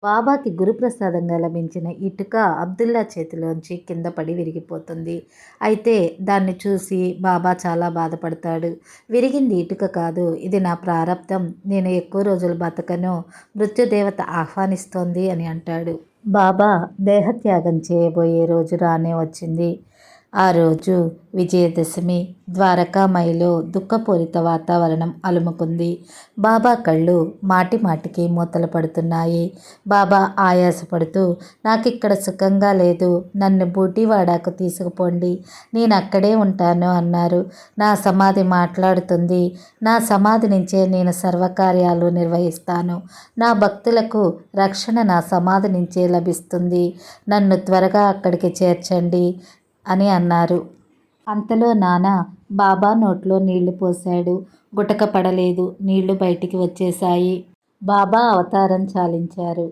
బాబాకి గురుప్రసాదంగా లభించిన ఇటుక అబ్దుల్లా చేతిలోంచి కింద పడి విరిగిపోతుంది. అయితే దాన్ని చూసి బాబా చాలా బాధపడతాడు. విరిగింది ఇటుక కాదు, ఇది నా ప్రారబ్ధం, నేను ఎక్కువ రోజులు బతకను, మృత్యుదేవత ఆహ్వానిస్తోంది అని అంటాడు. బాబా దేహత్యాగం చేయబోయే రోజు రానే వచ్చింది. ఆ రోజు విజయదశమి. ద్వారకామాయిలో దుఃఖపూరిత వాతావరణం అలుముకుంది. బాబా కళ్ళు మాటి మాటికి మూతలు పడుతున్నాయి. బాబా ఆయాసపడుతూ, నాకిక్కడ సుఖంగా లేదు, నన్ను బూటీవాడాకు తీసుకుపోండి, నేను అక్కడే ఉంటాను అన్నారు. నా సమాధి మాట్లాడుతుంది. నా సమాధి నుంచే నేను సర్వకార్యాలు నిర్వహిస్తాను. నా భక్తులకు రక్షణ నా సమాధి నుంచే లభిస్తుంది. నన్ను త్వరగా అక్కడికి చేర్చండి అని అన్నారు. అంతలో నాన్న బాబా నోట్లో నీళ్లు పోశాడు. గుటక పడలేదు, నీళ్లు బయటికి వచ్చేశాయి. బాబా అవతారం చాలించారు.